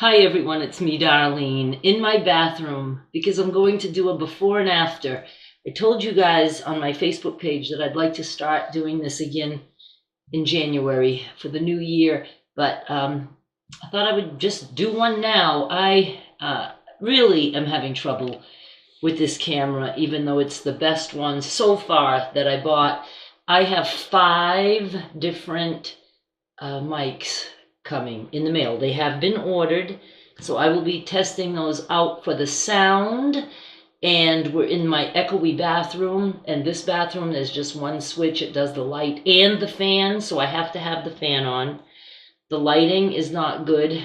Hi everyone, it's me, Darlene, in my bathroom because I'm going to do a before and after. I told you guys on my Facebook page that I'd like to start doing this again in January for the new year, but I thought I would just do one now. I really am having trouble with this camera, even though it's the best one so far that I bought. I have 5 different mics coming in the mail. They have been ordered, so I will be testing those out for the sound. And we're in my echoey bathroom, and this bathroom there's just one switch. It does the light and the fan, so I have to have the fan on. The lighting is not good.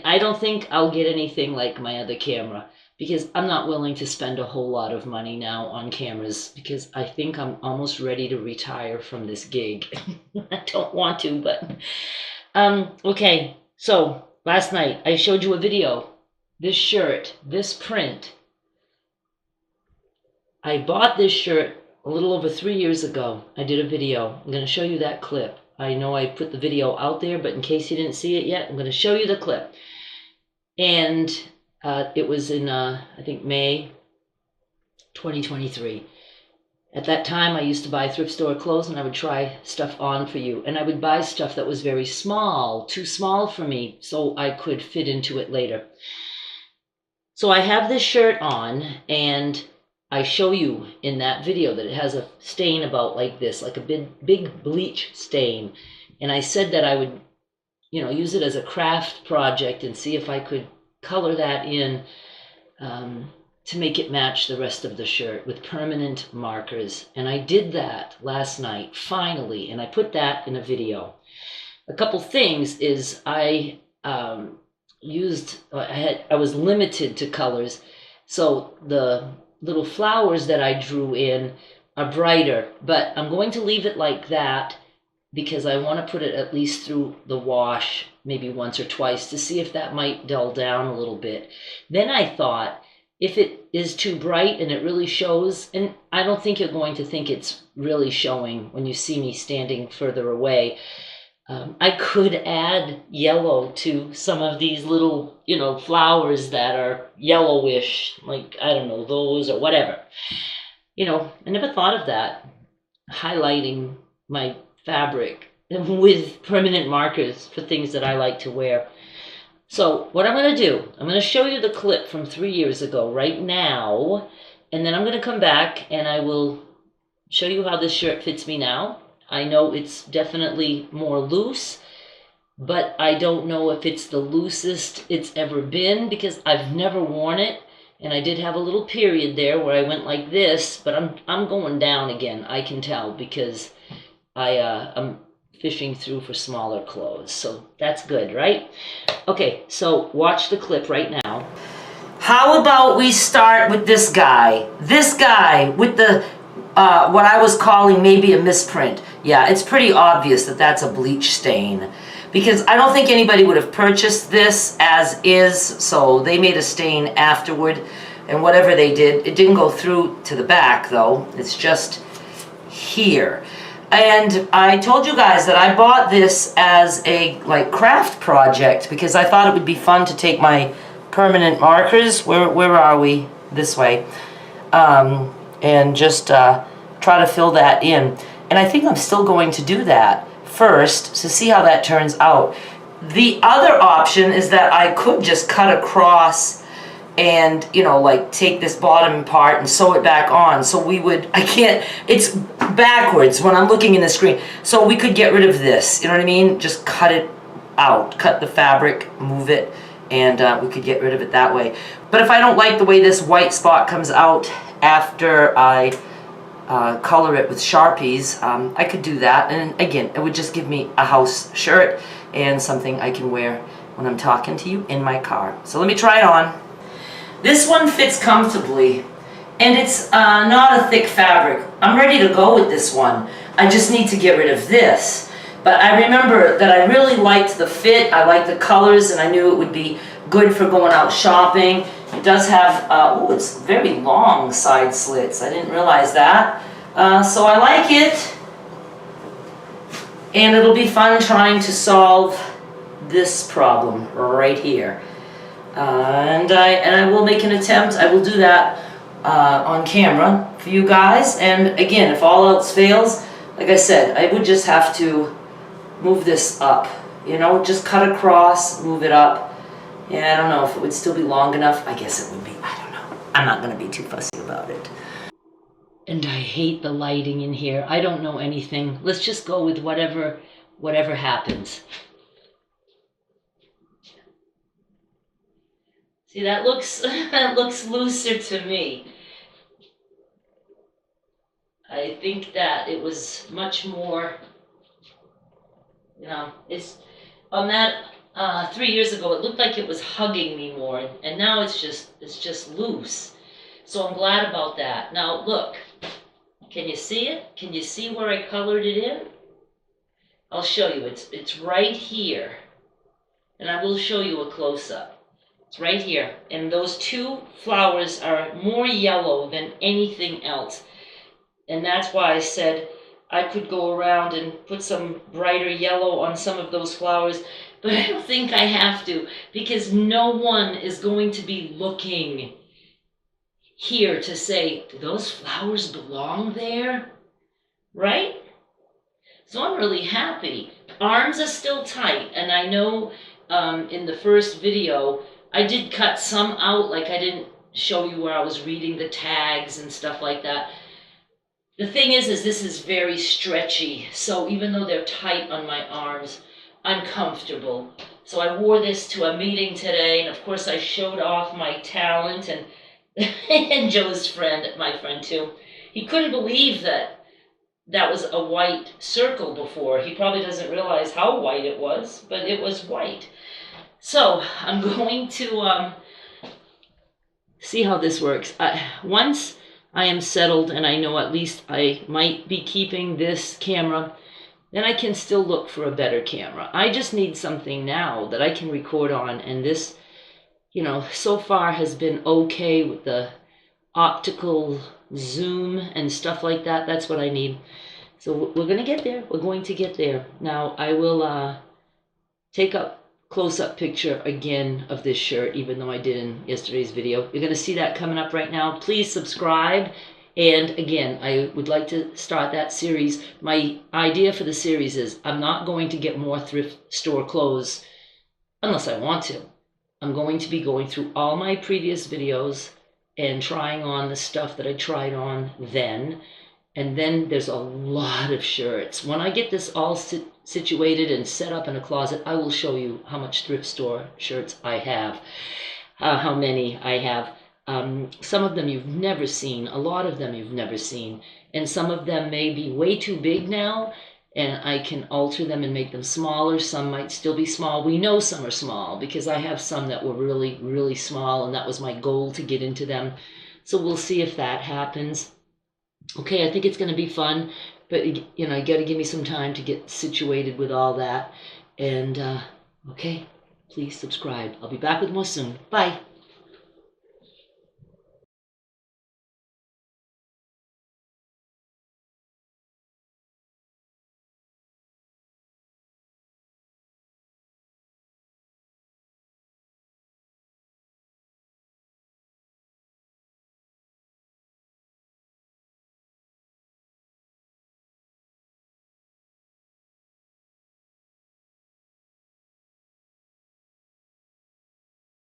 I don't think I'll get anything like my other camera because I'm not willing to spend a whole lot of money now on cameras because I think I'm almost ready to retire from this gig. I don't want to, but okay, so last night I showed you a video. This shirt, this print. I bought this shirt a little over 3 years ago. I did a video. I'm going to show you that clip. I know I put the video out there, but in case you didn't see it yet, I'm going to show you the clip. And it was in, I think, May 2023. At that time, I used to buy thrift store clothes, and I would try stuff on for you. And I would buy stuff that was very small, too small for me, so I could fit into it later. So I have this shirt on, and I show you in that video that it has a stain about like this, like a big bleach stain. And I said that I would, use it as a craft project and see if I could color that in to make it match the rest of the shirt with permanent markers. And I did that last night, finally, and I put that in a video. A couple things is I was limited to colors, so the little flowers that I drew in are brighter, but I'm going to leave it like that because I want to put it at least through the wash maybe once or twice to see if that might dull down a little bit. Then I thought, if it is too bright and it really shows, and I don't think you're going to think it's really showing when you see me standing further away, I could add yellow to some of these little, flowers that are yellowish, like, I don't know, those or whatever. I never thought of that, highlighting my fabric with permanent markers for things that I like to wear. So what I'm going to do, I'm going to show you the clip from 3 years ago right now, and then I'm going to come back and I will show you how this shirt fits me now. I know it's definitely more loose, but I don't know if it's the loosest it's ever been because I've never worn it, and I did have a little period there where I went like this, but I'm going down again, I can tell, because I'm fishing through for smaller clothes, so that's good, right? Okay, so watch the clip right now. How about we start with this guy? This guy with the what I was calling maybe a misprint. Yeah, it's pretty obvious that that's a bleach stain because I don't think anybody would have purchased this as is, so they made a stain afterward, and whatever they did, it didn't go through to the back though. It's just here. And I told you guys that I bought this as a craft project because I thought it would be fun to take my permanent markers, where are we? This way. And just try to fill that in. And I think I'm still going to do that first to see how that turns out. The other option is that I could just cut across and, take this bottom part and sew it back on. So it's backwards when I'm looking in the screen. So we could get rid of this, you know what I mean? Just cut it out, cut the fabric, move it, and we could get rid of it that way. But if I don't like the way this white spot comes out after I color it with Sharpies, I could do that, and again, it would just give me a house shirt and something I can wear when I'm talking to you in my car. So let me try it on. This one fits comfortably, and it's not a thick fabric. I'm ready to go with this one. I just need to get rid of this. But I remember that I really liked the fit, I liked the colors, and I knew it would be good for going out shopping. It does have, it's very long side slits. I didn't realize that. So I like it. And it'll be fun trying to solve this problem right here. And I will make an attempt. I will do that on camera for you guys. And again, if all else fails, like I said, I would just have to move this up. You know, just cut across, move it up. And I don't know if it would still be long enough. I guess it would be. I don't know. I'm not going to be too fussy about it. And I hate the lighting in here. I don't know anything. Let's just go with whatever happens. See, that looks looser to me. I think that it was much more, you know, it's on that 3 years ago it looked like it was hugging me more, and now it's just loose. So I'm glad about that. Now look, can you see it? Can you see where I colored it in? I'll show you. It's right here, and I will show you a close-up. It's right here, and those two flowers are more yellow than anything else. And that's why I said I could go around and put some brighter yellow on some of those flowers, but I don't think I have to, because no one is going to be looking here to say, do those flowers belong there? Right? So I'm really happy. Arms are still tight, and I know in the first video, I did cut some out, like I didn't show you where I was reading the tags and stuff like that. The thing is this is very stretchy, so even though they're tight on my arms, I'm comfortable. So I wore this to a meeting today, and of course I showed off my talent, and and Joe's friend, my friend too, he couldn't believe that was a white circle before. He probably doesn't realize how white it was, but it was white. So I'm going to see how this works. Once I am settled and I know at least I might be keeping this camera, then I can still look for a better camera. I just need something now that I can record on, and this, you know, so far has been okay with the optical zoom and stuff like that. That's what I need. So we're going to get there. We're going to get there. Now I will take a close-up picture again of this shirt, even though I did in yesterday's video. You're going to see that coming up right now. Please subscribe. And again, I would like to start that series. My idea for the series is I'm not going to get more thrift store clothes unless I want to. I'm going to be going through all my previous videos and trying on the stuff that I tried on then. And then there's a lot of shirts. When I get this all situated and set up in a closet, I will show you how much thrift store shirts I have, how many I have. Some of them you've never seen, a lot of them you've never seen, and some of them may be way too big now, and I can alter them and make them smaller. Some might still be small. We know some are small because I have some that were really, really small, and that was my goal, to get into them. So we'll see if that happens. Okay, I think it's going to be fun, but you know, you got to give me some time to get situated with all that. And okay, please subscribe. I'll be back with more soon. Bye.